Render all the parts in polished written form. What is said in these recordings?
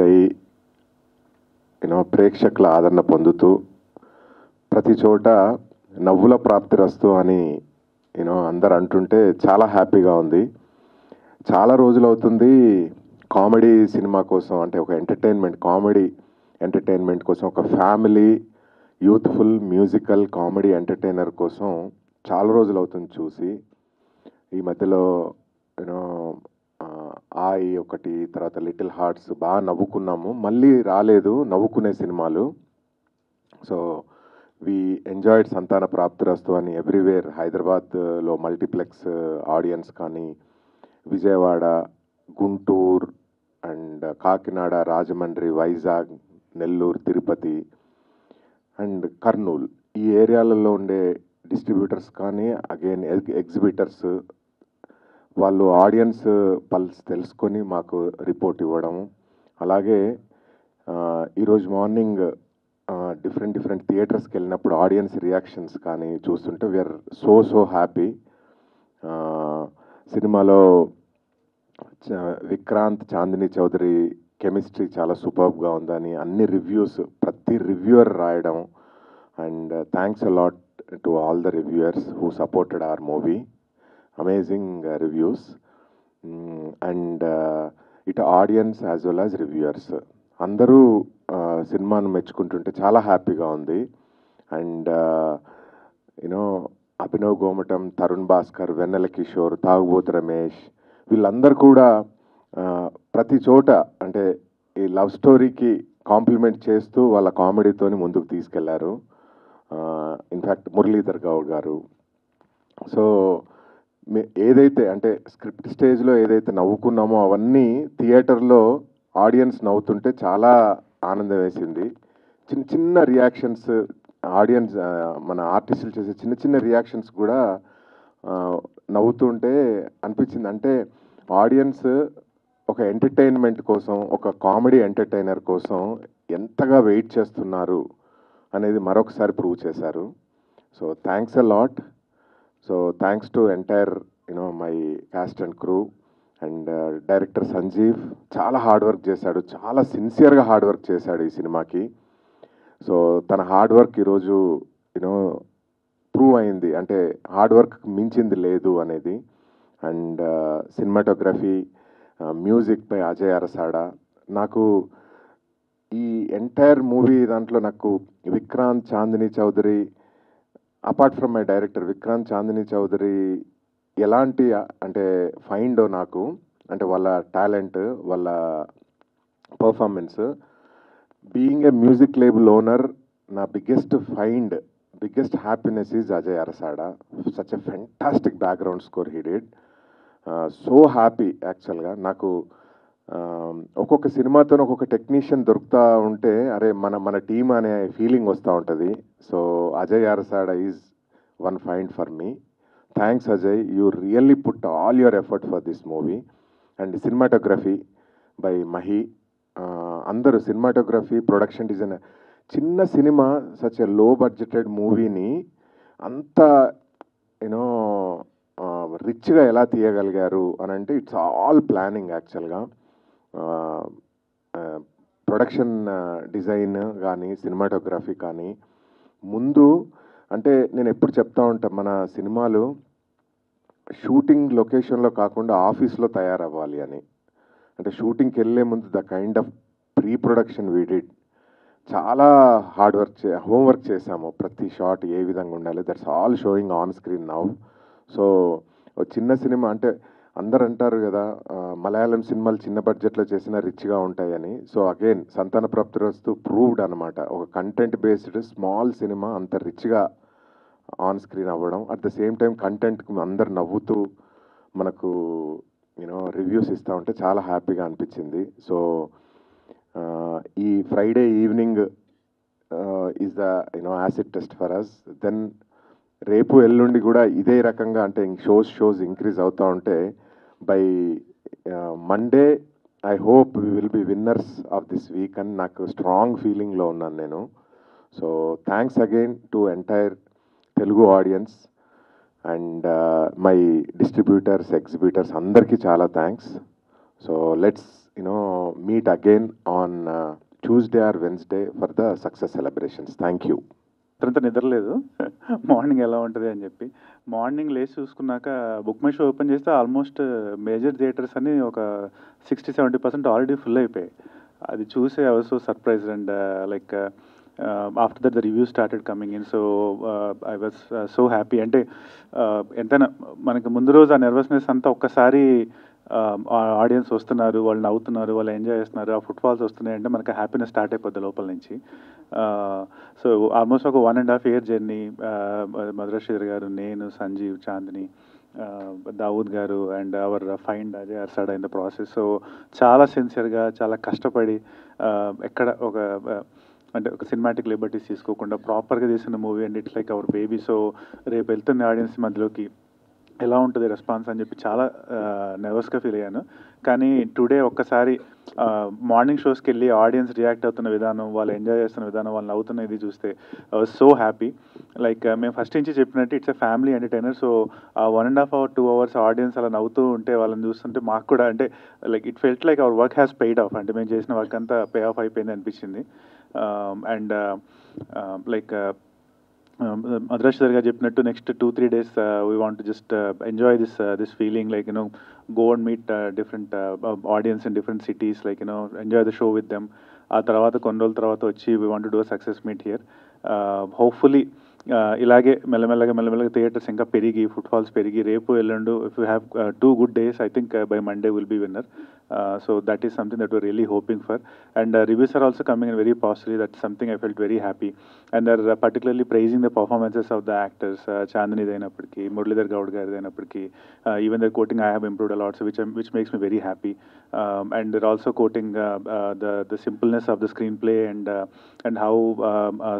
అయ్యి ప్రేక్షకుల ఆదరణ పొందుతూ ప్రతి చోట నవ్వుల ప్రాప్తిరస్తు అని అందరు అంటుంటే చాలా హ్యాపీగా ఉంది. చాలా రోజులు అవుతుంది కామెడీ సినిమా కోసం, అంటే ఒక కామెడీ ఎంటర్టైన్మెంట్ కోసం, ఒక family youthful musical comedy entertainer కోసం చాలా రోజులు అవుతుంది చూసి. ఈ మధ్యలో ఆయి ఒకటి, తర్వాత లిటిల్ హార్ట్స్ బాగా నవ్వుకున్నాము. మళ్ళీ రాలేదు నవ్వుకునే సినిమాలు. సో వి ఎంజాయిడ్ సంతాన ప్రాప్తిరస్తు అని ఎవ్రీవేర్. హైదరాబాద్లో మల్టీప్లెక్స్ ఆడియన్స్ కానీ, విజయవాడ, గుంటూరు అండ్ కాకినాడ, రాజమండ్రి, వైజాగ్, నెల్లూరు, తిరుపతి అండ్ కర్నూలు, ఈ ఏరియాలలో ఉండే డిస్ట్రిబ్యూటర్స్ కానీ, అగైన్ ఎగ్జిబిటర్స్ వాళ్ళు ఆడియన్స్ పల్స్ తెలుసుకొని మాకు రిపోర్ట్ ఇవ్వడం. అలాగే ఈరోజు మార్నింగ్ డిఫరెంట్ థియేటర్స్కి వెళ్ళినప్పుడు ఆడియన్స్ రియాక్షన్స్ కానీ చూస్తుంటే వీఆర్ సో హ్యాపీ. సినిమాలో విక్రాంత్, చాందిని చౌదరి కెమిస్ట్రీ చాలా సూపర్బ్గా ఉందని అన్ని రివ్యూస్, ప్రతి రివ్యూయర్ రాయడం. And thanks a lot to all the reviewers who supported our movie. Amazing reviews. And ఇటు audience as well as reviewers అందరూ సినిమాను మెచ్చుకుంటుంటే చాలా హ్యాపీగా ఉంది. అండ్ అభినవ్ గోమటం, తరుణ్ భాస్కర్, వెన్నెల కిషోర్, తాగుబోతు రమేష్, వీళ్ళందరూ కూడా ప్రతి చోట అంటే ఈ లవ్ స్టోరీకి కాంప్లిమెంట్ చేస్తూ వాళ్ళ కామెడీతోని ముందుకు తీసుకెళ్లారు. ఇన్ఫ్యాక్ట్ మురళీధర్ గౌడ్ గారు. సో ఏదైతే అంటే స్క్రిప్ట్ స్టేజ్లో ఏదైతే నవ్వుకున్నామో అవన్నీ థియేటర్లో ఆడియన్స్ నవ్వుతుంటే చాలా ఆనందం వేసింది. చిన్న రియాక్షన్స్, ఆడియన్స్ మన ఆర్టిస్టులు చేసే చిన్న రియాక్షన్స్ కూడా నవ్వుతుంటే అనిపించింది. అంటే ఆడియన్స్ ఒక ఎంటర్టైన్మెంట్ కోసం, ఒక కామెడీ ఎంటర్టైనర్ కోసం ఎంతగా వెయిట్ చేస్తున్నారు అనేది మరొకసారి ప్రూవ్ చేశారు. So thanks a lot. So thanks to entire my cast and crew. And director Sanjeev చాలా హార్డ్ వర్క్ చేశాడు, చాలా సిన్సియర్గా హార్డ్ వర్క్ చేశాడు ఈ సినిమాకి. సో తన హార్డ్ వర్క్ ఈరోజు ప్రూవ్ అయింది, అంటే హార్డ్ వర్క్ మించింది లేదు అనేది. And cinematography, music by Ajay Arasada. నాకు ఈ ఎంటైర్ మూవీ దాంట్లో నాకు Vikrant, Chandini Chowdary, apart from my director Vikrant, Chandini Chowdary ఎలాంటి అంటే ఫైండో నాకు, అంటే వాళ్ళ టాలెంట్, వాళ్ళ performance. Being a music label owner, నా biggest happiness is Ajay Arasada. Such a fantastic background score he did. So happy యాక్చువల్గా. నాకు ఒక్కొక్క సినిమాతో ఒక్కొక్క టెక్నీషియన్ దొరుకుతూ ఉంటే అరే మన టీమ్ అనే ఫీలింగ్ వస్తూ ఉంటుంది. So Ajay Arasada is one find for me. Thanks Ajay, you really put all your effort for this movie. And cinematography by Mahi. అందరూ సినిమాటోగ్రఫీ, ప్రొడక్షన్ డిజైన్. చిన్న సినిమా, సచ్ ఎ లో బడ్జెటెడ్ మూవీని అంత రిచ్గా ఎలా తీయగలిగారు అని అంటే ఇట్స్ ఆల్ ప్లానింగ్ యాక్చువల్గా. ప్రొడక్షన్ డిజైన్ కానీ, సినిమాటోగ్రఫీ కానీ ముందు అంటే నేను ఎప్పుడు చెప్తా ఉంటాను, మన సినిమాలు షూటింగ్ లొకేషన్లో కాకుండా ఆఫీస్లో తయారవ్వాలి అని. అంటే షూటింగ్కి వెళ్ళే ముందు the kind of pre production we did, చాలా హార్డ్ వర్క్ హోంవర్క్ చేసాము. ప్రతి షాట్ ఏ విధంగా ఉండాలి, that's all showing on screen now. So చిన్న సినిమా అంటే అందరు అంటారు కదా మలయాళం సినిమాలు చిన్న బడ్జెట్లో చేసినా రిచ్గా ఉంటాయని. సో అగైన్ సంతాన ప్రాప్తిరస్తు ప్రూవ్డ్ అనమాట. ఒక కంటెంట్ బేస్డ్ స్మాల్ సినిమా అంత రిచ్గా ఆన్ స్క్రీన్ అవ్వడం, అట్ ద సేమ్ టైం కంటెంట్కి అందరు నవ్వుతూ మనకు రివ్యూస్ ఇస్తూ ఉంటే చాలా హ్యాపీగా అనిపించింది. సో ఈ Friday evening is the acid test for us. Then రేపు ఎల్లుండి కూడా ఇదే రకంగా అంటే షోస్ ఇంక్రీజ్ అవుతూ ఉంటే by Monday I hope we will be winners of this week అని నాకు స్ట్రాంగ్ ఫీలింగ్లో ఉన్నాను నేను. So thanks again to entire Telugu audience and my distributors, exhibitors అందరికీ చాలా thanks. So let's meet again on Tuesday or Wednesday for the success celebrations. Thank you. అంత నిద్రలేదు morning ఎలా ఉంటుంది అని చెప్పి మార్నింగ్ లేచి చూసుకున్నాక బుక్ మై షో ఓపెన్ చేస్తే almost major theatres అన్ని ఒక 60-70% ఆల్రెడీ ఫుల్ అయిపోయాయి. అది చూసే I was so surprise and like after that the review started coming in. So I was so happy. అంటే ఎంతైనా మనకి ముందు రోజు ఆ నర్వస్నెస్ అంతా ఒక్కసారి ఆడియన్స్ వస్తున్నారు, వాళ్ళు నవ్వుతున్నారు, వాళ్ళు ఎంజాయ్ చేస్తున్నారు, ఆ ఫుట్ఫాల్స్ వస్తున్నాయి అంటే మనకి హ్యాపీనెస్ స్టార్ట్ అయిపోద్ది లోపల నుంచి. సో ఆల్మోస్ట్ ఒక 1.5 year జర్నీ. మధురశ్రీధర్ గారు, నేను, సంజీవ్, చాందిని, దావూద్ గారు and our find Ajay Arsad in the process. So చాలా సిన్సియర్గా, చాలా కష్టపడి ఎక్కడ ఒక అంటే ఒక సినిమాటిక్ లిబర్టీస్ తీసుకోకుండా ప్రాపర్గా తీసిన movie and it's like our baby. So రేపు వెళ్తున్న ఆడియన్స్ మధ్యలోకి ఎలా ఉంటుంది రెస్పాన్స్ అని చెప్పి చాలా నర్వస్గా ఫీల్ అయ్యాను. కానీ టుడే ఒక్కసారి మార్నింగ్ షోస్కి వెళ్ళి ఆడియన్స్ రియాక్ట్ అవుతున్న విధానం, వాళ్ళు ఎంజాయ్ చేస్తున్న విధానం, వాళ్ళు నవ్వుతున్న ఇది చూస్తే I was so happy. Like మేము ఫస్ట్ నుంచి చెప్పినట్టు it's a family entertainer. So ఆ 1.5 hour 2 hours ఆడియన్స్ అలా నవ్వుతూ ఉంటే వాళ్ళని చూస్తుంటే మాకు కూడా అంటే like it felt like our work has paid of. అంటే మేము చేసిన వర్క్ అంతా పే ఆఫ్ అయిపోయింది అనిపించింది. అండ్ లైక్ మధురశ్రీధర్ గారు చెప్పినట్టు next 2-3 days we want to just enjoy this feeling, like go and meet different audience in different cities, like enjoy the show with them. ఆ తర్వాత కొన్ని రోజుల తర్వాత వచ్చి we want to do success meet here. Hopefully ఇలాగే మెల్లమెల్లగా theatres ఇంకా పెరిగి, ఫుట్ఫాల్స్ పెరిగి, రేపు ఎల్లుండు if you have 2 good days, I think by Monday will be winner. So that is something that we're really hoping for. And reviews are also coming in very positively. That's something I felt very happy. And they're particularly praising the performances of the actors. Chandani Dainapadki, Muralidhar Gaud Garu Dainapadki. Even their quoting I have improved a lot, so which makes me very happy. And they're also quoting the simpleness of the screenplay and how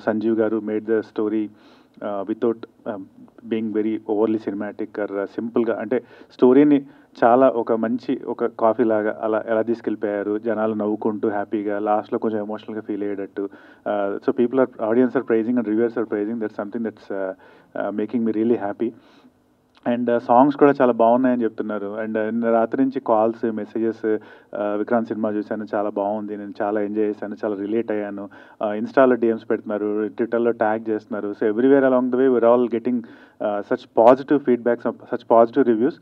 Sanjeev Garu made the story without being very overly cinematic or సింపుల్గా, అంటే స్టోరీని చాలా ఒక మంచి ఒక coffee లాగా అలా ఎలా తీసుకెళ్ళిపోయారు, జనాలు నవ్వుకుంటూ హ్యాపీగా, లాస్ట్లో కొంచెం ఎమోషనల్గా ఫీల్ అయ్యేటట్టు. So people are audience are praising and reviewers are praising. That's something that's making me really happy. And songs కూడా చాలా బాగున్నాయని చెప్తున్నారు. అండ్ రాత్రి నుంచి కాల్స్, మెసేజెస్, విక్రాంత్ సినిమా చూశాను, చాలా బాగుంది, నేను చాలా ఎంజాయ్ చేశాను, చాలా రిలేట్ అయ్యాను, ఇన్స్టాలో డిఎమ్స్ పెడుతున్నారు, ట్విట్టర్లో ట్యాగ్ చేస్తున్నారు. So everywhere along the way we are all getting such positive feedbacks, such positive reviews.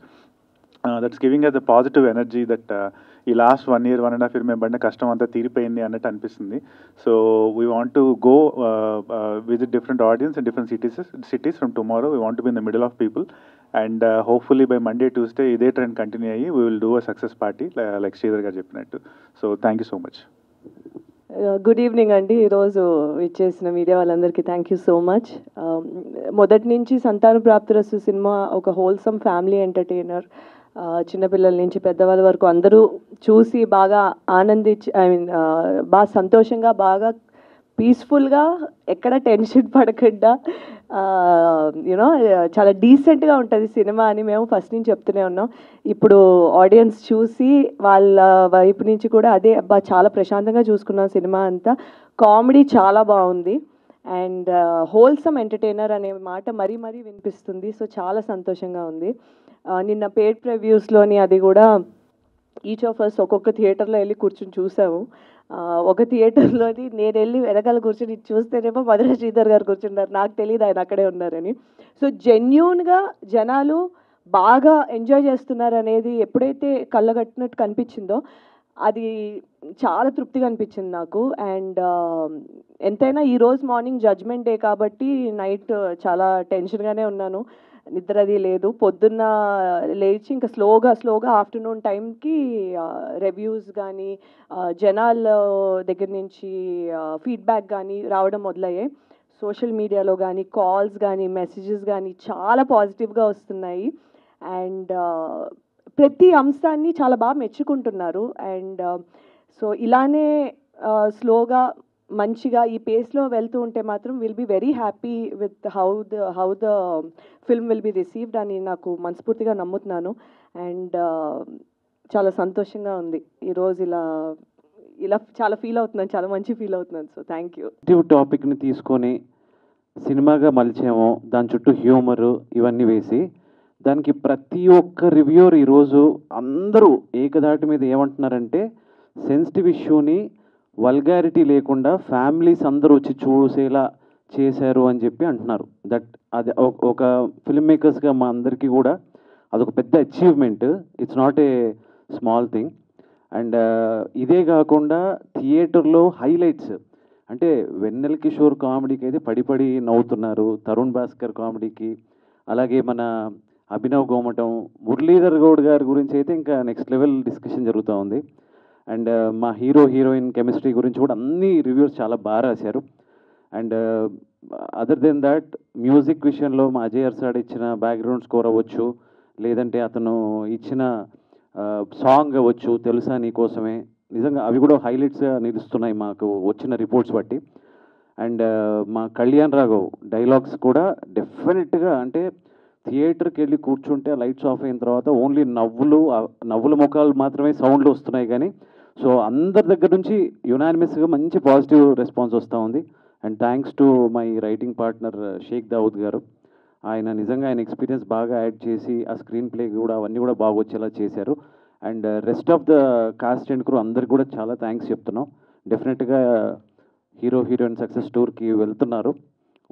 That's giving us the positive energy that ఈ లాస్ట్ 1 year 1.5 year మేము పడిన కష్టం అంతా తీరిపోయింది అన్నట్టు అనిపిస్తుంది. So we want to go visit different audience in different cities from tomorrow. We want to be in the middle of people. And hopefully by Monday, Tuesday ఇదే trend continue అయ్యి we will do a success party like Sridhar గారు చెప్పినట్టు. So thank you so much. Good evening అండి. ఈరోజు ఇచ్చేసిన media వాళ్ళందరికీ thank you so much. మొదటి నుంచి సంతాన ప్రాప్తిరస్తు సినిమా ఒక హోల్సమ్ ఫ్యామిలీ ఎంటర్టైనర్. చిన్నపిల్లల నుంచి పెద్దవాళ్ళ వరకు అందరూ చూసి బాగా ఆనందించి, ఐ మీన్ బాగా సంతోషంగా, బాగా పీస్ఫుల్గా, ఎక్కడ టెన్షన్ పడకుండా యూనో చాలా డీసెంట్గా ఉంటుంది సినిమా అని మేము ఫస్ట్ నుంచి చెప్తూనే ఉన్నాం. ఇప్పుడు ఆడియన్స్ చూసి వాళ్ళ వైపు నుంచి కూడా అదే చాలా ప్రశాంతంగా చూసుకున్నాం సినిమా అంతా. కామెడీ చాలా బాగుంది అండ్ హోల్సమ్ ఎంటర్టైనర్ అనే మాట మరీ వినిపిస్తుంది. సో చాలా సంతోషంగా ఉంది. నిన్న పెయిడ్ ప్రివ్యూస్లోని అది కూడా ఈచ్ ఆఫ్ అస్ ఒక్కొక్క థియేటర్లో వెళ్ళి కూర్చొని చూసాము. ఒక థియేటర్లోని నేను వెళ్ళి వెనకాల కూర్చొని చూస్తేనేమో మధుర శ్రీధర్ గారు కూర్చున్నారు, నాకు తెలియదు ఆయన అక్కడే ఉన్నారని. సో జెన్యూన్గా జనాలు బాగా ఎంజాయ్ చేస్తున్నారు అనేది ఎప్పుడైతే కళ్ళగట్టినట్టు కనిపించిందో అది చాలా తృప్తిగా అనిపించింది నాకు. అండ్ ఎంతైనా ఈరోజు మార్నింగ్ జడ్జ్మెంట్ డే కాబట్టి నైట్ చాలా టెన్షన్గానే ఉన్నాను, నిద్ర అది లేదు. పొద్దున్న లేచి ఇంకా స్లోగా ఆఫ్టర్నూన్ టైంకి రివ్యూస్ కానీ జనాల దగ్గర నుంచి ఫీడ్బ్యాక్ కానీ రావడం మొదలయ్యాయి. సోషల్ మీడియాలో కానీ కాల్స్ కానీ మెసేజెస్ కానీ చాలా పాజిటివ్గా వస్తున్నాయి. అండ్ ప్రతి అంశాన్ని చాలా బాగా మెచ్చుకుంటున్నారు. అండ్ సో ఇలానే స్లోగా మంచిగా ఈ పేస్లో వెళ్తూ ఉంటే మాత్రం will be very happy with how the film will be received అని నాకు మనస్ఫూర్తిగా నమ్ముతున్నాను. అండ్ చాలా సంతోషంగా ఉంది ఈరోజు ఇలా చాలా ఫీల్ అవుతున్నాను, చాలా మంచి ఫీల్ అవుతున్నాను. So thank you. టాపిక్ని తీసుకొని సినిమాగా మలిచాము, దాని చుట్టూ హ్యూమరు ఇవన్నీ వేసి దానికి ప్రతి ఒక్క రివ్యూర్ ఈరోజు అందరూ ఏకదాటి మీద ఏమంటున్నారంటే సెన్సిటివ్ ఇష్యూని వల్గారిటీ లేకుండా ఫ్యామిలీస్ అందరూ వచ్చి చూసేలా చేశారు అని చెప్పి అంటున్నారు. దట్ అది ఒక ఫిల్మ్ మేకర్స్గా మా అందరికీ కూడా అదొక పెద్ద achievement. It's not a small thing. And ఇదే కాకుండా థియేటర్లో హైలైట్స్ అంటే వెన్నెల కిషోర్ కామెడీకి అయితే పడి నవ్వుతున్నారు, తరుణ్ భాస్కర్ కామెడీకి, అలాగే మన అభినవ్ గోమటం, మురళీధర్ గౌడ్ గారి గురించి అయితే ఇంకా నెక్స్ట్ లెవెల్ డిస్కషన్ జరుగుతూ ఉంది. అండ్ మా హీరో హీరోయిన్ కెమిస్ట్రీ గురించి కూడా అన్ని రివ్యూస్ చాలా బాగా రాశారు. And other then that music విషయంలో మా అజయ్ అర్సాడ్ ఇచ్చిన బ్యాక్గ్రౌండ్ స్కోర్ అవ్వచ్చు, లేదంటే అతను ఇచ్చిన సాంగ్ అవ్వచ్చు, తెలుసా నీకోసమే, నిజంగా అవి కూడా హైలైట్స్గా నిలుస్తున్నాయి మాకు వచ్చిన రిపోర్ట్స్ బట్టి. అండ్ మా కళ్యాణ్ రాఘవ్ డైలాగ్స్ కూడా డెఫినెట్గా అంటే థియేటర్కి వెళ్ళి కూర్చుంటే లైట్స్ ఆఫ్ అయిన తర్వాత ఓన్లీ నవ్వుల ముఖాలు మాత్రమే సౌండ్లు వస్తున్నాయి కానీ సో అందరి దగ్గర నుంచి యునానిమస్గా మంచి పాజిటివ్ రెస్పాన్స్ వస్తూ ఉంది. And thanks to my writing partner Shaikh Dawood garu. ఆయన నిజంగా ఆయన ఎక్స్పీరియన్స్ బాగా యాడ్ చేసి ఆ స్క్రీన్ ప్లే కూడా అవన్నీ కూడా బాగా వచ్చేలా చేశారు. And rest of the cost and crew అందరికి కూడా చాలా థ్యాంక్స్ చెప్తున్నాం. డెఫినెట్గా హీరో హీరోయిన్ సక్సెస్ టూర్కి వెళ్తున్నారు,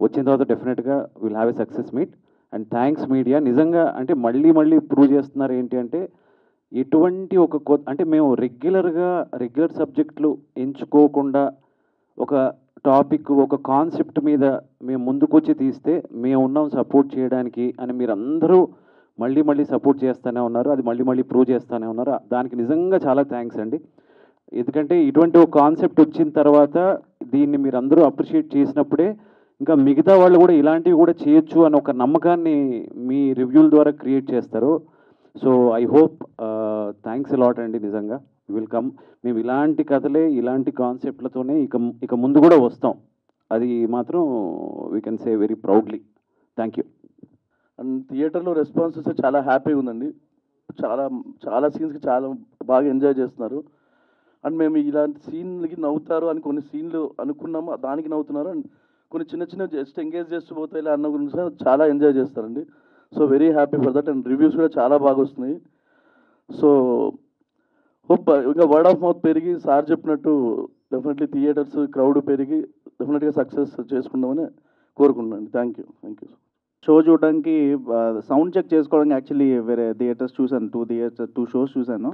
వచ్చిన తర్వాత డెఫినెట్గా will have a success meet. And thanks media, నిజంగా అంటే మళ్ళీ ప్రూవ్ చేస్తున్నారు ఏంటి అంటే ఎటువంటి ఒక అంటే మేము రెగ్యులర్ సబ్జెక్టులు ఎంచుకోకుండా ఒక టాపిక్ ఒక కాన్సెప్ట్ మీద మేము ముందుకొచ్చి తీస్తే మేము ఉన్నాం సపోర్ట్ చేయడానికి అని మీరు అందరూ మళ్ళీ సపోర్ట్ చేస్తూనే ఉన్నారు, అది మళ్ళీ ప్రూవ్ చేస్తూనే ఉన్నారు. దానికి నిజంగా చాలా థ్యాంక్స్ అండి. ఎందుకంటే ఇటువంటి ఒక కాన్సెప్ట్ వచ్చిన తర్వాత దీన్ని మీరు అందరూ అప్రిషియేట్ చేసినప్పుడే ఇంకా మిగతా వాళ్ళు కూడా ఇలాంటివి కూడా చేయొచ్చు అని ఒక నమ్మకాన్ని మీ రివ్యూల ద్వారా క్రియేట్ చేస్తారు. So I hope thanks a lot అండి. నిజంగా విల్ కమ్, మేము ఇలాంటి కథలే ఇలాంటి కాన్సెప్ట్లతోనే ఇక ముందు కూడా వస్తాం, అది మాత్రం we can say very proudly. Thank you. And థియేటర్లో రెస్పాన్సెస్ చాలా హ్యాపీగా ఉందండి. చాలా సీన్స్కి చాలా బాగా ఎంజాయ్ చేస్తున్నారు. అండ్ మేము ఇలాంటి సీన్లకి నవ్వుతారు అని కొన్ని సీన్లు అనుకున్నాము, దానికి నవ్వుతున్నారు. అండ్ కొన్ని చిన్న జస్ట్ ఎంగేజ్ చేస్తూ పోతే ఇలా అన్న గురించి చాలా ఎంజాయ్ చేస్తారండి. So very happy for that. And reviews కూడా చాలా బాగా వస్తున్నాయి. సో హోప్ ఇంకా వర్డ్ ఆఫ్ మౌత్ పెరిగి సార్ చెప్పినట్టు డెఫినెట్లీ థియేటర్స్ క్రౌడ్ పెరిగి డెఫినెట్గా సక్సెస్ చేసుకుందామని కోరుకుంటున్నాను. Thank you. షో చూడడానికి సౌండ్ చెక్ చేసుకోవడానికి యాక్చువల్లీ వేరే థియేటర్స్ చూశాను, 2 షోస్ చూశాను.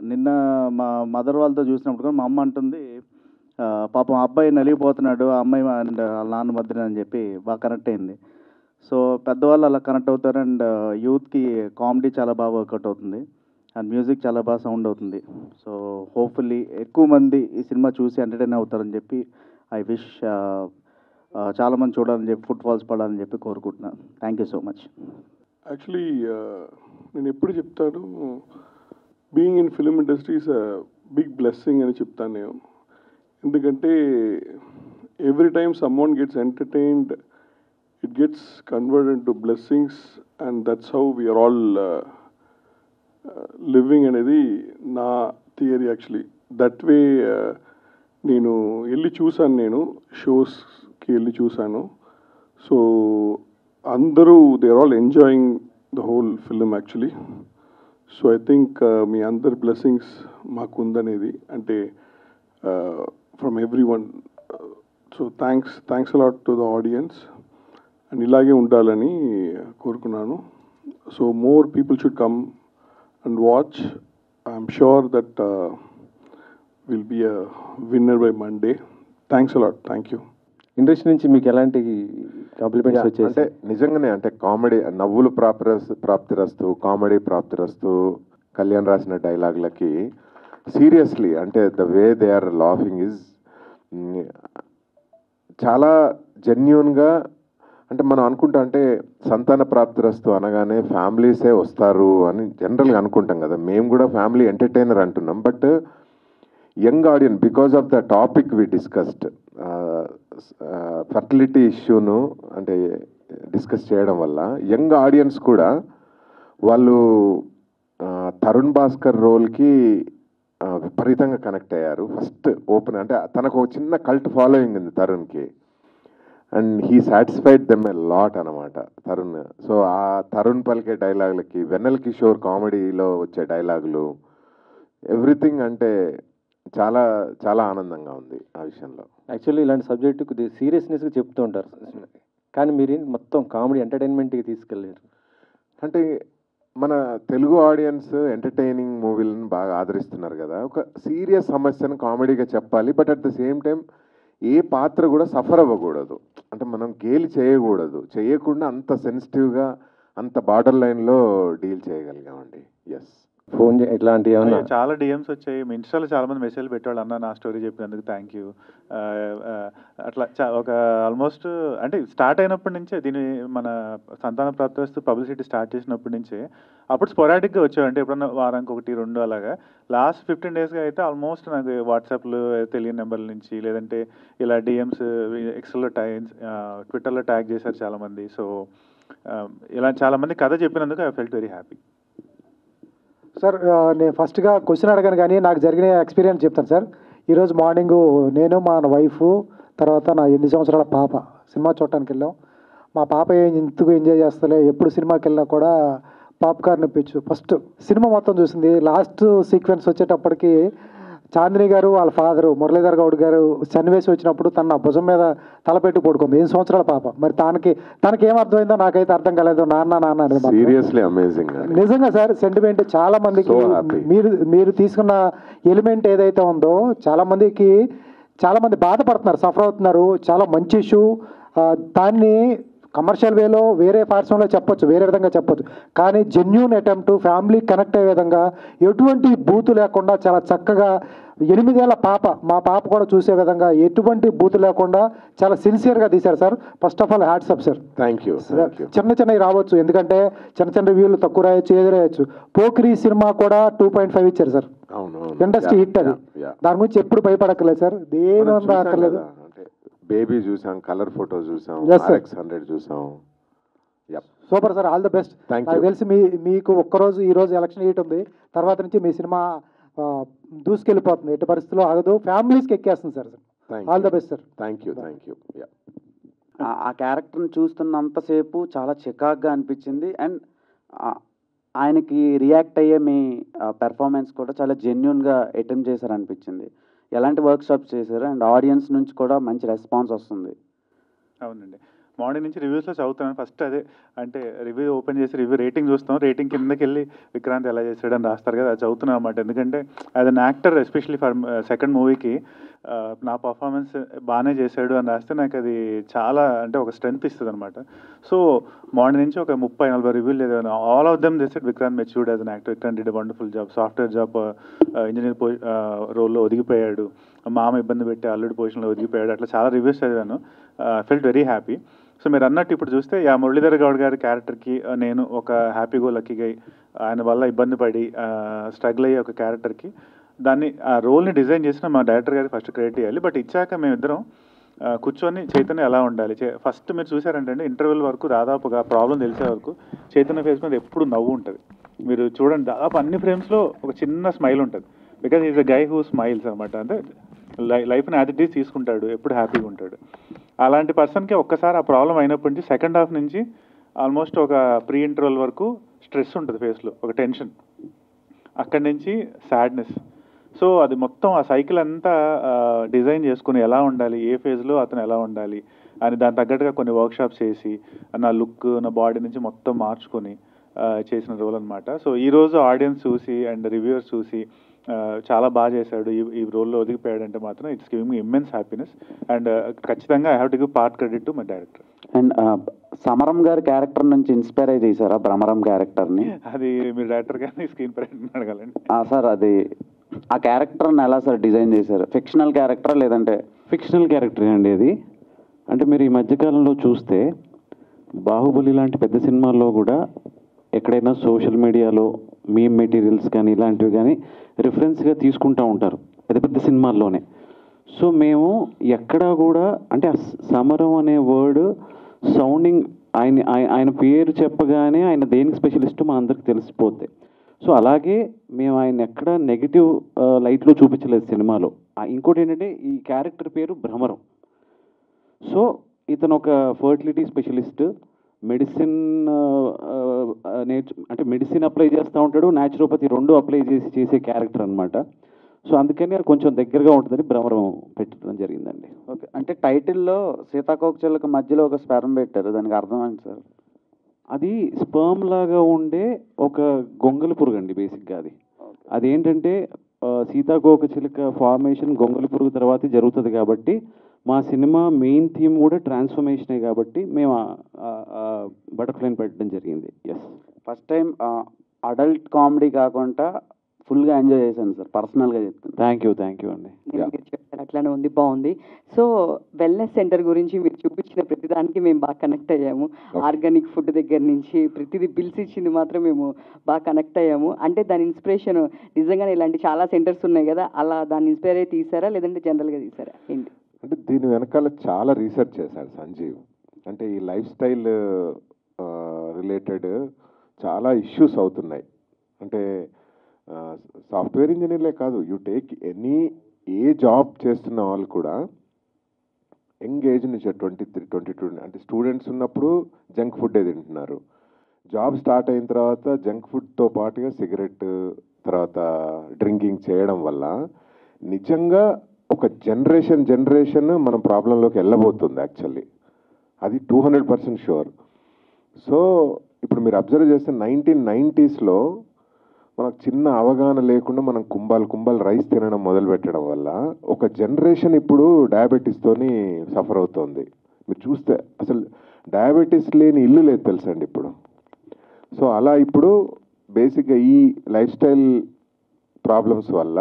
నిన్న మా మదర్ వాళ్ళతో చూసినప్పుడు కూడా మా అమ్మ అంటుంది పాపం అబ్బాయి నలిగిపోతున్నాడు ఆ అమ్మాయి అండ్ వాళ్ళ నాన్న మధ్యన అని చెప్పి బాగా కనెక్ట్ అయింది. సో పెద్దవాళ్ళు అలా కనెక్ట్ అవుతారు. అండ్ యూత్కి కామెడీ చాలా బాగా వర్కౌట్ అవుతుంది అండ్ మ్యూజిక్ చాలా బాగా సౌండ్ అవుతుంది. సో హోప్ఫుల్లీ ఎక్కువ మంది ఈ సినిమా చూసి ఎంటర్టైన్ అవుతారని చెప్పి ఐ విష్ చాలామంది చూడాలని చెప్పి ఫుట్ఫాల్స్ పడాలని చెప్పి కోరుకుంటున్నాను. Thank you so much. Actually నేను ఎప్పుడు చెప్తాను, being in film industry is a big blessing అని చెప్తాను నేను. ఎందుకంటే every time someone gets entertained, it gets converted to blessings and that's how we are all living అనేది నా థియరీ. యాక్చువల్లీ దట్ వే నేను వెళ్ళి చూశాను, నేను షోస్కి వెళ్ళి చూశాను. సో అందరూ they are all enjoying the whole film actually. So I think మీ అందరి బ్లెస్సింగ్స్ మాకు ఉందనేది అంటే from every one. So thanks a lot to the audience and ఇలాగే ఉండాలని కోరుకున్నాను. So more people should come and watch. I'm sure that will be a winner by Monday. Thanks a lot. Thank you. Industry నుంచి మీకు ఎలాంటి compliments వచ్చాయి? అంటే నిజంగానే అంటే కామెడీ నవ్వులు ప్రాప్తిరస్తు, కామెడీ ప్రాప్తిరస్తు, కళ్యాణ్ రాసిన డైలాగులకి సీరియస్లీ అంటే the way they are laughing is చాలా జెన్యూన్గా. అంటే మనం అనుకుంటాం అంటే సంతాన ప్రాప్తిరస్తు అనగానే ఫ్యామిలీసే వస్తారు అని జనరల్గా అనుకుంటాం కదా. మేము కూడా ఫ్యామిలీ ఎంటర్టైనర్ అంటున్నాం, but young audience because of the topic we discussed fertility ఇష్యూను అంటే డిస్కస్ చేయడం వల్ల యంగ్ ఆడియన్స్ కూడా వాళ్ళు తరుణ్ భాస్కర్ రోల్కి విపరీతంగా కనెక్ట్ అయ్యారు. ఫస్ట్ ఓపెన్ అంటే తనకు ఒక చిన్న కల్ట్ ఫాలోయింగ్ ఉంది తరుణ్కి, and he satisfied them a lot అనమాట తరుణ్. సో ఆ తరుణ్ పలికే డైలాగులకి, వెన్నెల కిషోర్ కామెడీలో వచ్చే డైలాగులు, ఎవ్రీథింగ్ అంటే చాలా చాలా ఆనందంగా ఉంది ఆ విషయంలో. యాక్చువల్లీ ఇలాంటి సబ్జెక్టు కొద్దిగా సీరియస్నెస్గా చెప్తూ ఉంటారు, కానీ మీరు మొత్తం కామెడీ ఎంటర్టైన్మెంట్కి తీసుకెళ్ళారు. అంటే మన తెలుగు ఆడియన్స్ ఎంటర్టైనింగ్ మూవీలను బాగా ఆదరిస్తున్నారు కదా, ఒక సీరియస్ సమస్యను కామెడీగా చెప్పాలి, but at the same time ఏ పాత్ర కూడా సఫర్ అవ్వకూడదు, అంటే మనం గేలి చేయకూడదు, చేయకుండా అంత సెన్సిటివ్గా అంత బార్డర్ లైన్లో డీల్ చేయగలిగామండి. ఎస్. ఫోన్ ఇట్లాంటి ఏమన్నా చాలా డిఎమ్స్ వచ్చాయి, మీ ఇన్స్టాలో చాలా మంది మెసేజ్లు పెట్టేవాళ్ళు, అన్న నా స్టోరీ చెప్పినందుకు థ్యాంక్ యూ. అట్లా ఒక ఆల్మోస్ట్ అంటే స్టార్ట్ అయినప్పటి నుంచే దీని మన సంతాన ప్రాప్తి పబ్లిసిటీ స్టార్ట్ చేసినప్పటి నుంచే అప్పుడు స్పొరాటిక్గా వచ్చాయంటే ఎప్పుడన్నా వారానికి 1-2 అలాగా. లాస్ట్ 15 డేస్గా అయితే ఆల్మోస్ట్ నాకు వాట్సాప్లో తెలియని నెంబర్ల నుంచి, లేదంటే ఇలా డిఎమ్స్ ఎక్స్లో ట్విట్టర్లో ట్యాగ్ చేశారు చాలామంది. సో ఇలా చాలామంది కథ చెప్పినందుకు I felt very happy. Sir నేను ఫస్ట్గా క్వశ్చన్ అడగాను కానీ నాకు జరిగిన ఎక్స్పీరియన్స్ చెప్తాను సార్. ఈరోజు మార్నింగు నేను మా వైఫ్ తర్వాత నా 8 సంవత్సరాల పాప సినిమా చూడటానికి వెళ్ళాం. మా పాప ఎందుకు ఎంజాయ్ చేస్తలే, ఎప్పుడు సినిమాకి వెళ్ళినా కూడా పాప్కార్న్ ఇప్పించు. ఫస్ట్ సినిమా మొత్తం చూసింది. లాస్ట్ సీక్వెన్స్ వచ్చేటప్పటికి చాందిని గారు వాళ్ళ ఫాదరు మురళీధర్ గౌడ్ గారు సన్నివేశం వచ్చినప్పుడు తన నా భుజం మీద తలపెట్టి పడుకుంది 8 సంవత్సరాల పాప. మరి తనకి ఏం అర్థమైందో నాకైతే అర్థం కాలేదు. నాన్న అనేది సీరియస్లీ అమేజింగ్. నిజంగా సార్ సెంటిమెంట్ చాలా మందికి మీరు తీసుకున్న ఎలిమెంట్ ఏదైతే ఉందో చాలా మంది బాధపడుతున్నారు, సఫర్ అవుతున్నారు. చాలా మంచి ఇష్యూ. దాన్ని కమర్షియల్ వేలో వేరే పార్శ్వంలో చెప్పొచ్చు, వేరే విధంగా చెప్పొచ్చు, కానీ జెన్యూన్ అటెంప్ట్ ఫ్యామిలీ కనెక్ట్ అయ్యే విధంగా ఎటువంటి బూతు లేకుండా చాలా చక్కగా 8 ఏళ్ల పాప, మా పాప కూడా చూసే విధంగా ఎటువంటి బూతు లేకుండా చాలా సిన్సియర్గా తీశారు sir. First of all hats up sir. Thank you. చిన్నవి రావచ్చు, ఎందుకంటే చిన్న రివ్యూలు తక్కువ రాయొచ్చు, ఏది రాయొచ్చు. పోక్రీ సినిమా కూడా 2.5 ఇచ్చారు సార్. ఇండస్ట్రీ హిట్ అది. దాని గురించి ఎప్పుడు భయపడక్కర్లేదు సార్, దేని అక్కర్లేదు. బేబీ చూసాం, కలర్ ఫోటో చూసాం, RX100 చూసాం. Super sir, all the best. నాకు తెలిసి మీకు ఒక్కరోజు ఈ రోజు ఎలక్షన్ హీట్ ఉంది, తర్వాత నుంచి మీ సినిమా దూసుకెళ్ళిపోతుంది, ఎట్టి పరిస్థితుల్లో ఆగదు, ఫ్యామిలీస్కి ఎక్కేస్తుంది sir. All the best sir. Thank you. ఆ క్యారెక్టర్ని చూస్తున్నంతసేపు చాలా చికాక్గా అనిపించింది. అండ్ ఆయనకి రియాక్ట్ అయ్యే మీ పెర్ఫార్మెన్స్ కూడా చాలా జెన్యున్గా అటెంప్ట్ చేశారు అనిపించింది. ఎలాంటి వర్క్షాప్స్ చేశారు అండ్ ఆడియన్స్ నుంచి కూడా మంచి రెస్పాన్స్ వస్తుంది. అవునండి, మార్నింగ్ నుంచి రివ్యూస్లో చదువుతున్నాను. ఫస్ట్ అదే అంటే రివ్యూ ఓపెన్ చేసి రివ్యూ రేటింగ్ చూస్తాం, రేటింగ్ కిందకి వెళ్ళి విక్రాంత్ ఎలా చేశాడు అని రాస్తారు కదా, అది చదువుతున్నాను అనమాట. ఎందుకంటే as an actor especially for second మూవీకి నా పర్ఫార్మెన్స్ బాగానే చేశాడు అని రాస్తే నాకు అది చాలా అంటే ఒక స్ట్రెంత్ ఇస్తుంది అనమాట. సో మార్నింగ్ నుంచి ఒక 30-40 రివ్యూలు లేదు, ఆల్ ఆఫ్ దెమ్ చేసాడు Vikrant matured as an actor, Vikrant did wonderful job, software job engineer రోల్లో ఒదిగిపోయాడు, మామ ఇబ్బంది పెట్టి అల్లుడి పొజిషన్లో ఒదిగిపోయాడు, అట్లా చాలా రివ్యూస్ చదివాను. Felt very happy. సో మీరు అన్నట్టు ఇప్పుడు చూస్తే మురళీధర్ గౌడ్ గారి క్యారెక్టర్కి నేను ఒక హ్యాపీగో లక్కీగా ఆయన వల్ల ఇబ్బంది పడి స్ట్రగుల్ అయ్యే ఒక క్యారెక్టర్కి దాన్ని ఆ రోల్ని డిజైన్ చేసిన మా డైరెక్టర్ గారికి ఫస్ట్ క్రెడిట్ ఇవ్వాలి. బట్ ఇచ్చాక మేమిద్దరం కూర్చొని చైతన్య ఎలా ఉండాలి, ఫస్ట్ మీరు చూసారంటే ఇంటర్వెల్ వరకు దాదాపుగా ప్రాబ్లం తెలిసే వరకు చైతన్య ఫేస్ మీద ఎప్పుడు నవ్వు ఉంటుంది. మీరు చూడండి, దాదాపు అన్ని ఫ్రేమ్స్లో ఒక చిన్న స్మైల్ ఉంటుంది. Because is a guy who smiles అనమాట. అంటే లైఫ్ని యాజ్ ఇట్ ఈజ్ తీసుకుంటాడు, ఎప్పుడు హ్యాపీగా ఉంటాడు. అలాంటి పర్సన్కి ఒక్కసారి ఆ ప్రాబ్లం అయినప్పటి నుంచి సెకండ్ హాఫ్ నుంచి ఆల్మోస్ట్ ఒక ప్రీ ఇంటర్వెల్ వరకు స్ట్రెస్ ఉంటుంది ఫేస్లో, ఒక టెన్షన్, అక్కడి నుంచి సాడ్నెస్. సో అది మొత్తం ఆ సైకిల్ అంతా డిజైన్ చేసుకుని ఎలా ఉండాలి, ఏ ఫేజ్లో అతను ఎలా ఉండాలి అని దాని తగ్గట్టుగా కొన్ని వర్క్షాప్స్ చేసి నా లుక్ నా బాడీ నుంచి మొత్తం మార్చుకొని చేసిన రోల్ అనమాట. సో ఈరోజు ఆడియన్స్ చూసి అండ్ రివ్యూవర్స్ చూసి చాలా బాగా చేశాడు, ఈ రోల్లో ఒదిగిపోయాడంటే మాత్రం it's giving me immense happiness. And ఖచ్చితంగా I have to give part credit to my director. And Samaram గారి క్యారెక్టర్ నుంచి ఇన్స్పైర్ అయి చేశారా భ్రమరం క్యారెక్టర్ని? అది మీరు డైరెక్టర్ గారిని స్క్రీన్ ప్రింట్ అడగాలండి. సార్ అది ఆ క్యారెక్టర్ని ఎలా సార్ డిజైన్ చేశారు? ఫిక్షనల్ క్యారెక్టరా లేదంటే? ఫిక్షనల్ క్యారెక్టర్ అండి అది. అంటే మీరు ఈ మధ్యకాలంలో చూస్తే బాహుబలి లాంటి పెద్ద సినిమాల్లో కూడా ఎక్కడైనా సోషల్ మీడియాలో మీమ్ మెటీరియల్స్ కానీ ఇలాంటివి కానీ రిఫరెన్స్గా తీసుకుంటూ ఉంటారు పెద్ద పెద్ద సినిమాల్లోనే. సో మేము ఎక్కడా కూడా అంటే సమరం అనే వర్డ్ సౌండింగ్ ఆయన పేరు చెప్పగానే ఆయన దేనికి స్పెషలిస్ట్ మా అందరికి తెలిసిపోద్ది. సో అలాగే మేము ఆయన ఎక్కడ నెగిటివ్ లైట్లో చూపించలేదు సినిమాలో. ఇంకోటి ఏంటంటే ఈ క్యారెక్టర్ పేరు భ్రమరం. సో ఇతను ఒక ఫర్టిలిటీ స్పెషలిస్ట్, మెడిసిన్ అంటే మెడిసిన్ అప్లై చేస్తూ ఉంటాడు, న్యాచురోపతి రెండు అప్లై చేసే క్యారెక్టర్ అనమాట. సో అందుకని అది కొంచెం దగ్గరగా ఉంటుందని భ్రమరం పెట్టడం జరిగిందండి. ఓకే, అంటే టైటిల్లో సీతాకోకచిలుక మధ్యలో ఒక స్పెర్మ్ పెట్టారు, దానికి అర్థం ఏంటి సార్? అది స్పర్మ్ లాగా ఉండే ఒక గొంగలి పురుగు అండి బేసిక్గా. అదేంటంటే సీతాకోకచిలుక ఫార్మేషన్ గొంగలి పురుగు తర్వాత జరుగుతుంది కాబట్టి మా సినిమా మెయిన్ థీమ్ కూడా ట్రాన్స్ఫర్మేషనే కాబట్టి మేము బటర్ఫ్లైని పెట్టడం జరిగింది. Yes, first time adult comedy కాకుండా ఫుల్గా ఎంజాయ్ చేశాను సార్, పర్సనల్గా చెప్తాను. థ్యాంక్ యూ అండి. మీరు చెప్పారు అట్లానే ఉంది, బాగుంది. సో వెల్నెస్ సెంటర్ గురించి మీరు చూపించిన ప్రతిదానికి మేము బాగా కనెక్ట్ అయ్యాము. ఆర్గానిక్ ఫుడ్ దగ్గర నుంచి ప్రతిదీ బిల్స్ ఇచ్చింది మాత్రం మేము బాగా కనెక్ట్ అయ్యాము. అంటే దాని ఇన్స్పిరేషన్ నిజంగానే ఇలాంటి చాలా సెంటర్స్ ఉన్నాయి కదా, అలా దాన్ని ఇన్స్పైర్ అయ్యి తీసారా లేదంటే జనరల్గా తీసారా ఏంటి? అంటే దీని వెనకాల చాలా రీసెర్చ్ చేశాడు సంజీవ్. అంటే ఈ లైఫ్ స్టైల్ రిలేటెడ్ చాలా ఇష్యూస్ అవుతున్నాయి. అంటే సాఫ్ట్వేర్ ఇంజనీర్లే కాదు, యూ టేక్ ఏ జాబ్ చేస్తున్న వాళ్ళు కూడా యంగ్ ఏజ్ నుంచి 23-22 అంటే స్టూడెంట్స్ ఉన్నప్పుడు జంక్ ఫుడ్ తింటున్నారు. జాబ్ స్టార్ట్ అయిన తర్వాత జంక్ ఫుడ్తో పాటుగా సిగరెట్ తర్వాత డ్రింకింగ్ చేయడం వల్ల నిజంగా ఒక జనరేషన్ మనం ప్రాబ్లంలోకి వెళ్ళబోతుంది యాక్చువల్లీ. అది 200% షూర్. సో ఇప్పుడు మీరు అబ్జర్వ్ చేస్తే 1990s మనకు చిన్న అవగాహన లేకుండా మనం కుంభాలు రైస్ తినడం మొదలు పెట్టడం వల్ల ఒక జనరేషన్ ఇప్పుడు డయాబెటీస్తోని సఫర్ అవుతుంది. మీరు చూస్తే అసలు డయాబెటీస్ లేని ఇల్లు లేదు తెలుసండి ఇప్పుడు. సో అలా ఇప్పుడు బేసిక్గా ఈ లైఫ్ స్టైల్ ప్రాబ్లమ్స్ వల్ల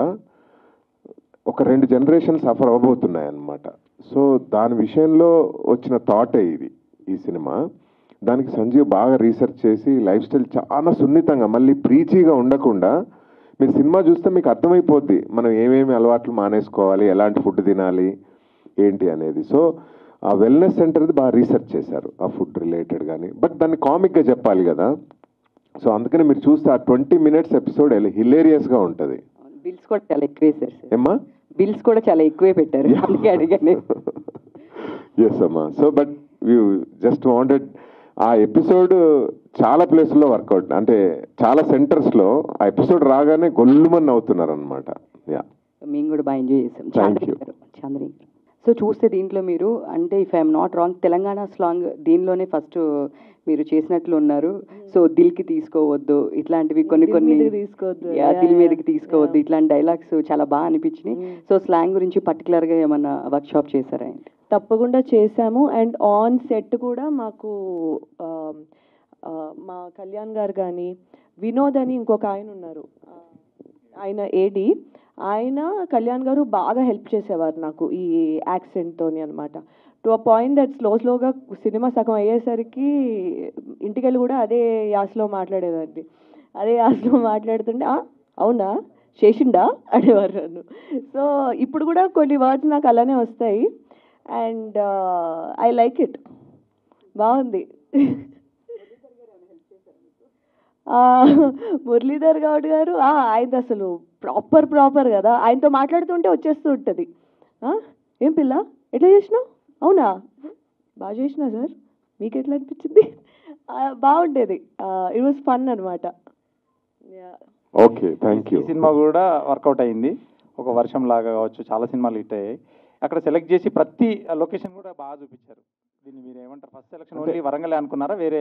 ఒక 2 జనరేషన్ సఫర్ అవ్వబోతున్నాయి అన్నమాట. సో దాని విషయంలో వచ్చిన థాటే ఇది ఈ సినిమా. దానికి సంజీవ్ బాగా రీసెర్చ్ చేసి లైఫ్ స్టైల్ చాలా సున్నితంగా మళ్ళీ ప్రీచీగా ఉండకుండా మీరు సినిమా చూస్తే మీకు అర్థమైపోద్ది మనం ఏమేమి అలవాట్లు మానేసుకోవాలి, ఎలాంటి ఫుడ్ తినాలి ఏంటి అనేది. సో ఆ వెల్నెస్ సెంటర్ది బాగా రీసెర్చ్ చేశారు ఆ ఫుడ్ రిలేటెడ్ కానీ, బట్ దాన్ని కామిక్గా చెప్పాలి కదా. సో అందుకని మీరు చూస్తే ఆ 20 minutes ఎపిసోడ్ హిలేరియస్గా ఉంటుంది. బిల్స్ కూడా చాలా ఎక్కువే సార్. ఏమ్మా బిల్స్ కూడా చాలా ఎక్కువే పెట్టారు, అందుకే అడిగాను. ఎస్ అమ్మా. So but you just wanted ఆ ఎపిసోడ్ చాలా ప్లేస్లో వర్కౌట్, అంటే చాలా సెంటర్స్లో ఆ ఎపిసోడ్ రాగానే గొల్లుమని అవుతున్నారు అనమాట. యా, మేము కూడా బాగా ఎంజాయ్ చేసాం. Thank you చాంద్రి. సో చూస్తే దీంట్లో మీరు అంటే if I'm not wrong Telangana slang దీనిలోనే ఫస్ట్ మీరు చేసినట్లు ఉన్నారు. సో దిల్కి తీసుకోవద్దు ఇట్లాంటివి కొన్ని దిల్ మీదకి తీసుకోవద్దు ఇట్లాంటి డైలాగ్స్ చాలా బాగా అనిపించినాయి. సో స్లాంగ్ గురించి పర్టికులర్గా ఏమన్నా వర్క్షాప్ చేశారా? తప్పకుండా చేశాము. అండ్ ఆన్ సెట్ కూడా మాకు మా కళ్యాణ్ గారు కానీ వినోద్ అని ఇంకొక ఆయన ఉన్నారు, ఆయన ఏడి, ఆయన కళ్యాణ్ గారు బాగా హెల్ప్ చేసేవారు నాకు ఈ యాక్సెంట్తోని అనమాట. టు అ పాయింట్ దట్ స్లోగా సినిమా సగం అయ్యేసరికి ఇంటికెళ్ళి కూడా అదే యాసలో మాట్లాడేదాన్ని. అదే యాసలో మాట్లాడుతుంటే అవునా చేసిండా అనేవారు నన్ను. సో ఇప్పుడు కూడా కొన్ని వర్డ్స్ నాకు అలానే వస్తాయి అండ్ ఐ లైక్ ఇట్, బాగుంది. మురళీధర్ గౌడ్ గారు ఆయన అసలు ప్రాపర్ కదా, ఆయనతో మాట్లాడుతుంటే వచ్చేస్తూ ఉంటుంది. ఏం పిల్ల ఎట్లా చేసినావు, అవునా బాగా చేసినా సార్, మీకు ఎట్లా అనిపించింది, బాగుండేది. ఇట్ వాజ్ ఫన్ అనమాట. Okay, thank you. ఈ సినిమా కూడా వర్కౌట్ అయింది, ఒక వర్షం లాగా కావచ్చు, చాలా సినిమాలు హిట్ అయ్యాయి. అక్కడ సెలెక్ట్ చేసి ప్రతి లొకేషన్ కూడా బాగా చూపించారు. దీన్ని మీరు ఏమంటారు, ఫస్ట్ సెలక్షన్ ఓన్లీ వరంగల్ అనుకున్నారా, వేరే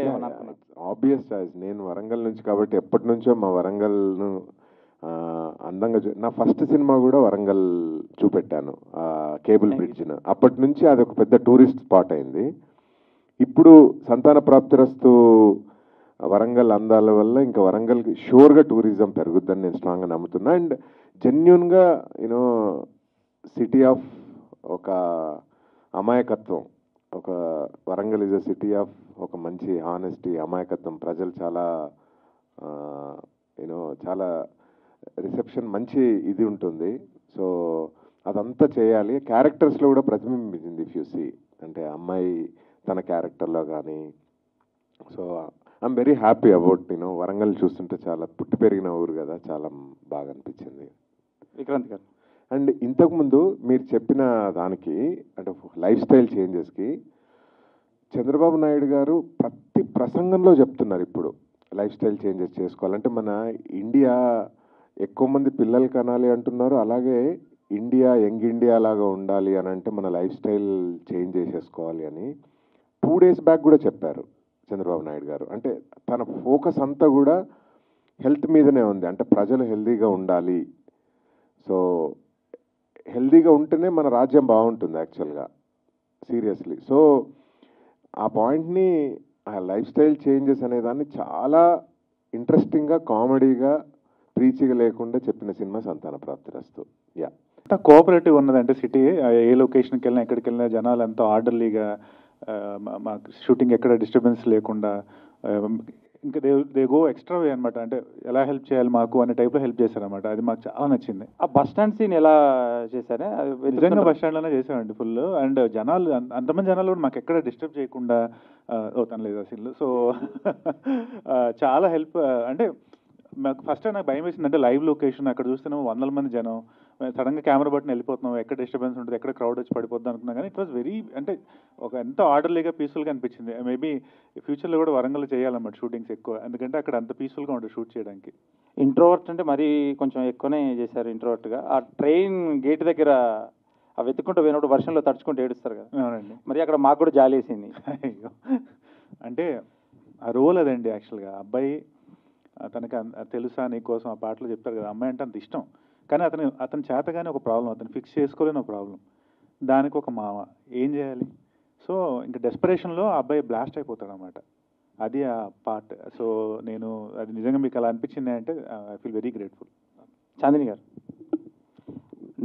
ఆబ్వియస్ చాయిస్. నేను వరంగల్ నుంచి కాబట్టి ఎప్పటి నుంచో మా వరంగల్ను అందంగా నా ఫస్ట్ సినిమా కూడా వరంగల్ చూపెట్టాను, కేబుల్ బ్రిడ్జ్ను. అప్పటి నుంచి అది ఒక పెద్ద టూరిస్ట్ స్పాట్ అయింది. ఇప్పుడు సంతాన ప్రాప్తిరస్తు వరంగల్ అందాల వల్ల ఇంకా వరంగల్కి షూర్గా టూరిజం పెరుగుద్దని నేను స్ట్రాంగ్గా నమ్ముతున్నా. అండ్ జెన్యున్గా యూనో సిటీ ఆఫ్ ఒక అమాయకత్వం, ఒక Warangal is a city of ఒక మంచి హానెస్టీ, అమాయకత్వం. ప్రజలు చాలా యూనో చాలా రిసెప్షన్ మంచి ఇది ఉంటుంది. సో అదంతా చేయాలి. క్యారెక్టర్స్లో కూడా ప్రతిబింబించింది ఇఫ్ యూ సీ, అంటే అమ్మాయి తన క్యారెక్టర్లో కానీ. So I'm very happy about you know Warangal చూస్తుంటే చాలా పుట్టి పెరిగిన ఊరు కదా, చాలా బాగా అనిపించింది. విక్రాంత్ గారు, అండ్ ఇంతకుముందు మీరు చెప్పిన దానికి అంటే లైఫ్ స్టైల్ చేంజెస్కి చంద్రబాబు నాయుడు గారు ప్రతి ప్రసంగంలో చెప్తున్నారు ఇప్పుడు లైఫ్ స్టైల్ చేంజెస్ చేసుకోవాలంటే మన ఇండియా ఎక్కువ మంది పిల్లలు కనాలి అంటున్నారు, అలాగే ఇండియా యంగ్ ఇండియా లాగా ఉండాలి అని అంటే మన లైఫ్ స్టైల్ చేంజ్ చేసేసుకోవాలి అని 2 days బ్యాక్ కూడా చెప్పారు చంద్రబాబు నాయుడు గారు. అంటే తన ఫోకస్ అంతా కూడా హెల్త్ మీదనే ఉంది, అంటే ప్రజలు హెల్తీగా ఉండాలి. సో హెల్తీగా ఉంటేనే మన రాజ్యం బాగుంటుంది యాక్చువల్గా, సీరియస్లీ. సో ఆ పాయింట్ని, ఆ లైఫ్ స్టైల్ చేంజెస్ అనేదాన్ని చాలా ఇంట్రెస్టింగ్గా, కామెడీగా, ప్రీచిగా లేకుండా చెప్పిన సినిమా సంతాన ప్రాప్తిరస్తు. యా, కోఆపరేటివ్ ఉన్నదంటే సిటీ ఏ లొకేషన్కి వెళ్ళినా ఎక్కడికి వెళ్ళినా జనాలు ఎంతో ఆర్డర్లీగా, మా షూటింగ్ ఎక్కడ డిస్టర్బెన్స్ లేకుండా, ఇంకా దే గో ఎక్స్ట్రా వే అనమాట. అంటే ఎలా హెల్ప్ చేయాలి మాకు అనే టైప్లో హెల్ప్ చేశారనమాట. అది మాకు చాలా నచ్చింది. ఆ బస్ స్టాండ్ సీన్ ఎలా చేశారే? నిజంగా బస్ స్టాండ్లోనే చేసామండి ఫుల్. అండ్ జనాలు అంతమంది జనాలు కూడా మాకు ఎక్కడ డిస్టర్బ్ చేయకుండా అవుతాను లేదు ఆ సీన్లు. సో చాలా హెల్ప్. అంటే మాకు ఫస్ట్ నాకు భయం వేసింది, అంటే లైవ్ లొకేషన్ అక్కడ చూస్తున్నాము 100 మంది జనం, సడన్గా కెమెరా బట్టన్ వెళ్ళిపోతున్నాం, ఎక్కడ డిస్టర్బెన్స్ ఉంటుంది, ఎక్కడ క్రౌడ్ వచ్చి పడిపోద్దాం అనుకున్నా. కానీ ఇట్ వాస్ వెరీ, అంటే ఒక ఎంత ఆర్డర్లీగా పీస్ఫుల్గా అనిపించింది. మేబీ ఫ్యూచర్లో కూడా వరంగల్ చేయాలన్నమాట షూటింగ్స్ ఎక్కువ, ఎందుకంటే అక్కడ అంత పీస్ఫుల్గా ఉంటుంది షూట్ చేయడానికి. ఇంట్రోవర్ట్ అంటే మరీ కొంచెం ఎక్కువనే చేశారు ఇంట్రోవర్ట్గా. ఆ ట్రైన్ గేట్ దగ్గర ఆ వెతుక్కుంటూ పోయినప్పుడు వర్షంలో తడుచుకుంటూ ఏడుస్తారు కదా. అవునండి. మరి అక్కడ మాకు కూడా జాలి వేసింది. అయ్యో, అంటే ఆ రోల్ అదండి యాక్చువల్గా. అబ్బాయి తనకి తెలుసా నీకోసం ఆ పాటలు చెప్తారు కదా, అమ్మాయి అంటే అంత ఇష్టం, కానీ అతని చేతగానే ఒక ప్రాబ్లం, అతను ఫిక్స్ చేసుకోలేని ఒక ప్రాబ్లం, దానికి ఒక మామ ఏం చేయాలి. సో ఇంకా డెస్పరేషన్లో ఆ అబ్బాయి బ్లాస్ట్ అయిపోతాడు అనమాట. అది ఆ పార్ట్. సో నేను అది నిజంగా మీకు అలా అనిపించింది అంటే I feel very grateful. Chandini garu,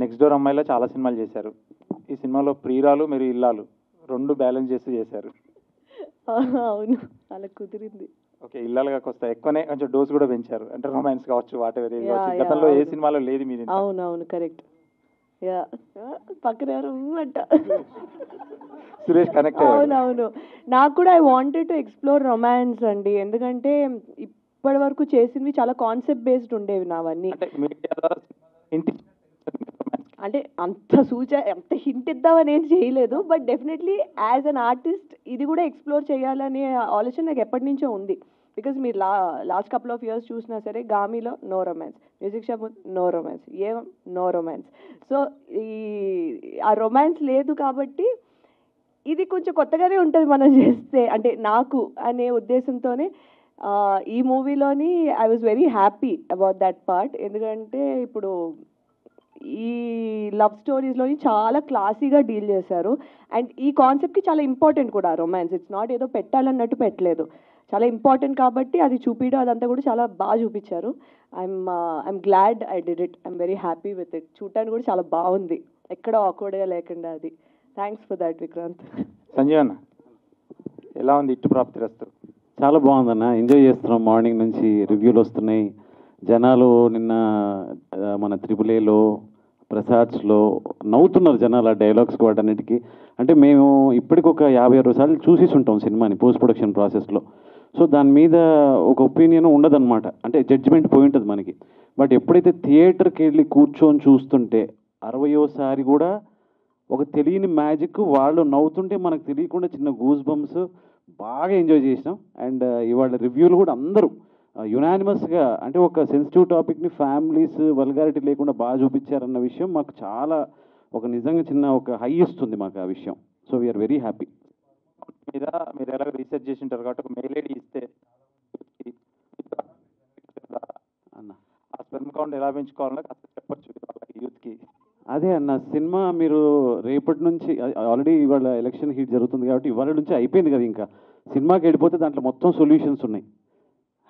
next door అమ్మాయిలో చాలా సినిమాలు చేశారు. ఈ సినిమాలో ప్రియురాలు మీరు ఇల్లాలు 2 బ్యాలెన్స్ చేస్తూ చేశారు. అవును, అలా కుదిరింది. ఓకే, ఇల్లాలుగా వస్తాయి ఎక్కువనే కొంచెం డోస్ కూడా పెంచారు, అంటే రొమాన్స్ కావచ్చు, వాట్ ఎవర్ Yeah, గతంలో ఏ అవును. సినిమాలో లేదు మీది. అవునవును, కరెక్ట్. యా, పక్కన ఎవరు అంట. సురేష్ కనెక్ట్ అయ్యారు. అవునవును, నాకు కూడా I wanted to explore romance అండి, ఎందుకంటే ఇప్పటి వరకు చేసినవి చాలా కాన్సెప్ట్ బేస్డ్ ఉండేవి నావన్నీ. అంటే మీడియా ద్వారా ఇంటి అంటే అంత హింట్ ఇద్దామని ఏం చేయలేదు, but definitely as an artist ఇది కూడా ఎక్స్ప్లోర్ చేయాలనే ఆలోచన నాకు ఎప్పటి నుంచో ఉంది. బికాజ్ మీరు లాస్ట్ కపుల్ ఆఫ్ ఇయర్స్ చూసినా సరే, గామిలో no romance, music shop no romance, ఏం నో రొమాన్స్. సో ఆ రొమాన్స్ లేదు కాబట్టి ఇది కొంచెం కొత్తగానే ఉంటుంది మనం చేస్తే, అంటే నాకు అనే ఉద్దేశంతోనే ఈ మూవీలోని I was very happy about that part. ఎందుకంటే ఇప్పుడు ఈ లవ్ స్టోరీస్లోని చాలా క్లాసీగా డీల్ చేశారు. అండ్ ఈ కాన్సెప్ట్కి చాలా ఇంపార్టెంట్ కూడా రొమాన్స్. ఇట్స్ నాట్ ఏదో పెట్టాలన్నట్టు పెట్టలేదు, చాలా ఇంపార్టెంట్ కాబట్టి అది చూపించడం అదంతా కూడా చాలా బాగా చూపించారు. I'm glad I did it. I'm very happy with it. చూడటానికి కూడా చాలా బాగుంది, ఎక్కడ ఆక్వర్డ్గా లేకుండా. అది thanks for that Vikrant. Sanjay అన్న, ఎలా ఉంది ఇట్టు ప్రాప్తిరస్తు? చాలా బాగుందన్న, ఎంజాయ్ చేస్తున్నాం. మార్నింగ్ నుంచి రివ్యూలు వస్తున్నాయి. జనాలు నిన్న మన త్రిపులేలో, ప్రసాద్స్లో నవ్వుతున్నారు జనాలు ఆ డైలాగ్స్ వాటన్నిటికీ. అంటే మేము ఇప్పటికి ఒక 50-60 సార్లు చూసేసి ఉంటాం సినిమాని పోస్ట్ ప్రొడక్షన్ ప్రాసెస్లో. సో దాని మీద ఒక ఒపీనియన్ ఉండదన్నమాట, అంటే జడ్జిమెంట్ పోయి ఉంటుంది మనకి. బట్ ఎప్పుడైతే థియేటర్కి వెళ్ళి కూర్చొని చూస్తుంటే 60వ కూడా ఒక తెలియని మ్యాజిక్, వాళ్ళు నవ్వుతుంటే మనకు తెలియకుండా చిన్న గూస్ బంప్స్, బాగా ఎంజాయ్ చేసినాం. అండ్ ఇవాళ రివ్యూలు కూడా అందరూ యునానిమస్గా, అంటే ఒక సెన్సిటివ్ టాపిక్ని ఫ్యామిలీస్ వల్గారిటీ లేకుండా బాగా చూపించారన్న విషయం మాకు చాలా ఒక నిజంగా చిన్న ఒక హై ఇస్తుంది మాకు ఆ విషయం. So we are very happy. మీద మీరు ఎలా రీసెర్చ్ చేసి ఉంటారు కాబట్టి ఒక మెయిల్ ఐడి ఇస్తే అన్న ఆ స్పెర్మ్ కౌంట్ ఎలా పెంచుకోవాలో కాస్త చెప్పొచ్చు వాళ్ళకి, యూత్కి. అదే అన్న, సినిమా మీరు రేపటి నుంచి ఆల్రెడీ ఇవాళ ఎలక్షన్ హీట్ జరుగుతుంది కాబట్టి ఇవాళ నుంచి అయిపోయింది కదా, ఇంకా సినిమాకి వెళ్ళిపోతే దాంట్లో మొత్తం సొల్యూషన్స్ ఉన్నాయి.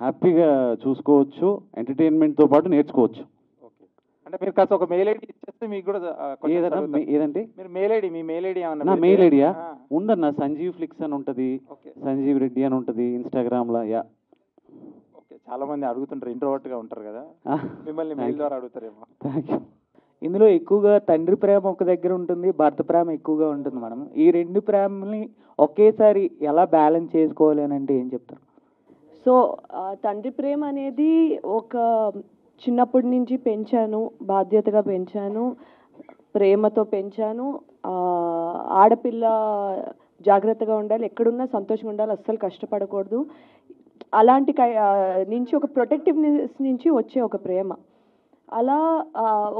హ్యాపీగా చూసుకోవచ్చు, ఎంటర్టైన్మెంట్తో పాటు నేర్చుకోవచ్చు. ఓకే, అంటే మీరు కాస్త ఒక మెయిల్ ఐడి ఇచ్చేస్తే మీకు కూడా ఏదంటే మీరు మెయిల్ ఐడి, మీ మెయిల్ ఐడి నా మెయిల్ ఐడియా ఉందన్న, సంజీవ్ ఫ్లిక్స్ అని ఉంటుంది, ఓకే, సంజీవ్ రెడ్డి అని ఉంటుంది ఇన్స్టాగ్రామ్లో. Yeah, okay. చాలా మంది అడుగుతుంటారు, ఇంట్రోవర్ట్గా ఉంటారు కదా, మిమ్మల్ని మెయిల్ ద్వారా అడుగుతారేమో. Thank you. ఇందులో ఎక్కువగా తండ్రి ప్రేమ ఒక దగ్గర ఉంటుంది, భర్త ప్రేమ ఎక్కువగా ఉంటుంది. మనం ఈ 2 ప్రేమని ఒకేసారి ఎలా బ్యాలెన్స్ చేసుకోవాలి అని అంటే ఏం చెప్తారు? సో తండ్రి ప్రేమ అనేది ఒక చిన్నప్పటి నుంచి పెంచాను, బాధ్యతగా పెంచాను, ప్రేమతో పెంచాను. ఆడపిల్ల జాగ్రత్తగా ఉండాలి, ఎక్కడున్నా సంతోషంగా ఉండాలి, అస్సలు కష్టపడకూడదు. అలాంటి నుంచి ఒక ప్రొటెక్టివ్నెస్ నుంచి వచ్చే ఒక ప్రేమ. అలా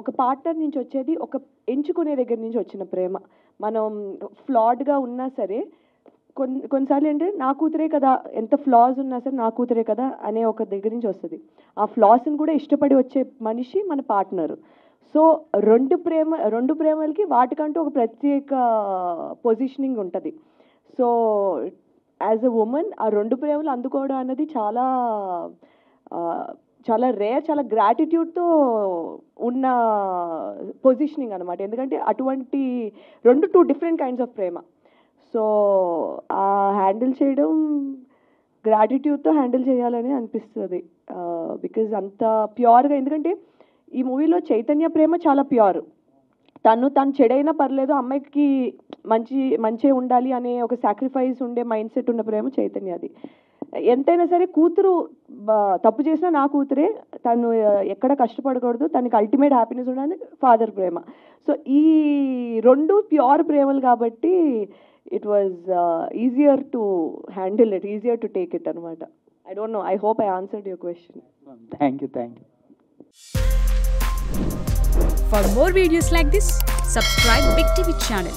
ఒక పార్ట్నర్ నుంచి వచ్చేది ఒక ఎంచుకునే దగ్గర నుంచి వచ్చిన ప్రేమ. మనం ఫ్లాడ్గా ఉన్నా సరే కొన్నిసార్లు ఏంటంటే నా కూతురే కదా, ఎంత ఫ్లాస్ ఉన్నా సరే నా కూతురే కదా అనే ఒక దగ్గర నుంచి వస్తుంది. ఆ ఫ్లాస్ని కూడా ఇష్టపడి వచ్చే మనిషి మన పార్ట్నరు. సో రెండు ప్రేమలకి వాటికంటూ ఒక ప్రత్యేక పొజిషనింగ్ ఉంటుంది. సో యాజ్ అ ఉమెన్ ఆ రెండు ప్రేమలు అందుకోవడం అన్నది చాలా చాలా రేర్, చాలా గ్రాటిట్యూడ్తో ఉన్న పొజిషనింగ్ అనమాట. ఎందుకంటే అటువంటి two different kinds of Prema. So ఆ హ్యాండిల్ చేయడం గ్రాటిట్యూడ్తో హ్యాండిల్ చేయాలని అనిపిస్తుంది. బికాజ్ అంత ప్యూర్గా, ఎందుకంటే ఈ మూవీలో చైతన్య ప్రేమ చాలా ప్యూర్. తను చెడైనా పర్లేదు, అమ్మాయికి మంచి ఉండాలి అనే ఒక సాక్రిఫైస్ ఉండే మైండ్ సెట్ ఉన్న ప్రేమ చైతన్యది. ఎంతైనా సరే కూతురు తప్పు చేసినా నా కూతురే, తను ఎక్కడ కష్టపడకూడదు, తనకి అల్టిమేట్ హ్యాపీనెస్ ఉండాలి ఫాదర్ ప్రేమ. సో ఈ రెండు ప్యూర్ ప్రేమలు కాబట్టి it was easier to handle it, easier to take it అనమాట. I don't know, I hope I answered your question. Thank you. For more videos like this, subscribe Big TV channel.